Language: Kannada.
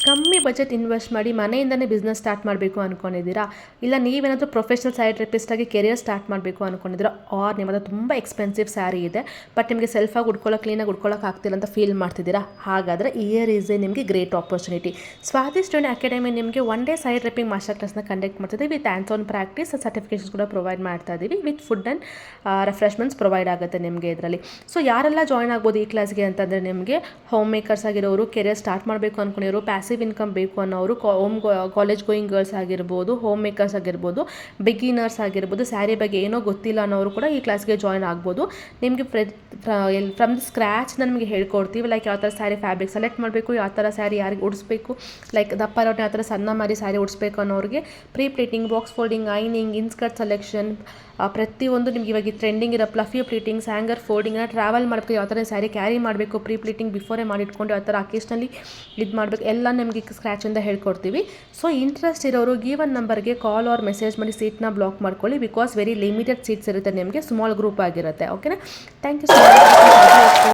ಕಮ್ಮಿ ಬಜೆಟ್ ಇನ್ವೆಸ್ಟ್ ಮಾಡಿ ಮನೆಯಿಂದನೇ ಬಿಸ್ನೆಸ್ ಸ್ಟಾರ್ಟ್ ಮಾಡಬೇಕು ಅಂದ್ಕೊಂಡಿದ್ದೀರಾ, ಇಲ್ಲ ನೀವೇನಾದರೂ ಪ್ರೊಫೆಷನಲ್ ಸ್ಯಾರಿ ಥೆರಪಿಸ್ಟಾಗಿ ಕೆರಿಯರ್ ಸ್ಟಾರ್ಟ್ ಮಾಡಬೇಕು ಅಂದ್ಕೊಂಡಿದ್ದೀರಾ, ಆರ್ ನಿಮ್ಮ ಹತ್ರ ತುಂಬ ಎಕ್ಸ್ಪೆನ್ಸಿವ್ ಸ್ಯಾರಿ ಇದೆ ಬಟ್ ನಿಮಗೆ ಸೆಲ್ಫಾಗಿ ಕ್ಲೀನಾಗಿ ಉಟ್ಕೊಳ್ಳೋಕೆ ಆಗ್ತಿಲ್ಲ ಅಂತ ಫೀಲ್ ಮಾಡ್ತಿದ್ದೀರಾ, ಹಾಗಾದರೆ ಇಯರ್ ಈಸ್ ನಿಮಗೆ great opportunity. Swathi studio academy ನಿಮಗೆ one day sari draping master ಕ್ಲಾಸ್ನ ಕಂಡಕ್ಟ್ ಮಾಡ್ತಿದ್ದೀವಿ. With hands on practice certifications ಕೂಡ ಪ್ರೊವೈಡ್ ಮಾಡ್ತಾ ಇದ್ದೀವಿ. With food and refreshments provide ಆಗುತ್ತೆ ನಿಮಗೆ ಇದರಲ್ಲಿ. ಸೊ ಯಾರೆಲ್ಲ ಜಾಯ್ನ್ ಆಗ್ಬೋದು ಈ ಕ್ಲಾಸ್ಗೆ ಅಂತಂದರೆ, ನಿಮಗೆ ಹೋಮ್ ಮೇಕರ್ಸ್ ಆಗಿರೋರು, ಕೆರಿಯರ್ ಸ್ಟಾರ್ಟ್ ಮಾಡಬೇಕು ಅಂದ್ಕೊಂಡಿರೋರು, ಪ್ಯಾಸಿವ್ ಇನ್ಕಮ್ ಬೇಕು ಅನ್ನೋರು, ಕಾಲೇಜ್ ಗೋಯಿಂಗ್ ಗರ್ಲ್ಸ್ ಆಗಿರ್ಬೋದು, ಹೋಮ್ ಮೇಕರ್ಸ್ ಆಗಿರ್ಬೋದು, ಬಿಗಿನರ್ಸ್ ಆಗಿರ್ಬೋದು, ಸ್ಯಾರಿ ಬಗ್ಗೆ ಏನೋ ಗೊತ್ತಿಲ್ಲ ಅನ್ನೋರು ಕೂಡ ಈ ಕ್ಲಾಸ್ಗೆ ಜಾಯ್ನ್ ಆಗ್ಬೋದು. ನಿಮಗೆ ಫ್ರಮ್ ಸ್ಕ್ರ್ಯಾಚ್ ನಮಗೆ ಹೇಳ್ಕೊಡ್ತೀವಿ. ಲೈಕ್ ಯಾವ ಥರ ಸ್ಯಾರಿ ಫ್ಯಾಬ್ರಿಕ್ ಸೆಲೆಕ್ಟ್ ಮಾಡಬೇಕು, ಯಾವ ಥರ ಸ್ಯಾರಿ ಯಾರಿಗೆ ಉಡಿಸ್ಬೇಕು, ಲೈಕ್ ದಪ್ಪ ಇರೋರು ಯಾವ ಥರ ಸಣ್ಣ ಮಾರಿ ಸ್ಯಾರಿ ಉಡಿಸ್ಬೇಕು ಅನ್ನೋರಿಗೆ pre pleating, box folding, ironing, inskirt selection, ಪ್ರತಿಯೊಂದು ನಿಮ್ಗೆ ಇವಾಗ ಟ್ರೆಂಡಿಂಗ್ ಇರೋ ಫ್ಲಫಿ ಪ್ಲೀಟಿಂಗ್ಸ್, ಹ್ಯಾಂಗರ್ ಫೋಲ್ಡಿಂಗ್ನ ಟ್ರಾವೆಲ್ ಮಾಡಬೇಕು, ಯಾವ ಥರ ಸ್ಯಾರಿ ಕ್ಯಾರಿ ಮಾಡಬೇಕು, ಪ್ರೀ ಪ್ಲೀಟಿಂಗ್ ಬಿಫೋರೇ ಮಾಡಿಟ್ಕೊಂಡು ಯಾವ ಥರ ಅಕೇಶ್ನಲಿ ಇದು ಮಾಡಬೇಕು, ಎಲ್ಲ ನಿಮಗೆ ಸ್ಕ್ರ್ಯಾಚಿಂದ ಹೇಳ್ಕೊಡ್ತೀವಿ. ಸೊ ಇಂಟ್ರೆಸ್ಟ್ ಇರೋರು ಗಿವನ್ ನಂಬರ್ಗೆ ಕಾಲ್ ಆರ್ ಮೆಸೇಜ್ ಮಾಡಿ ಸೀಟ್ನ ಬ್ಲಾಕ್ ಮಾಡ್ಕೊಳ್ಳಿ. ಬಿಕಾಸ್ ವೆರಿ ಲಿಮಿಟೆಡ್ ಸೀಟ್ಸ್ ಇರುತ್ತೆ, ನಿಮಗೆ ಸ್ಮಾಲ್ ಗ್ರೂಪ್ ಆಗಿರುತ್ತೆ. ಓಕೆನಾ? Thank you so much.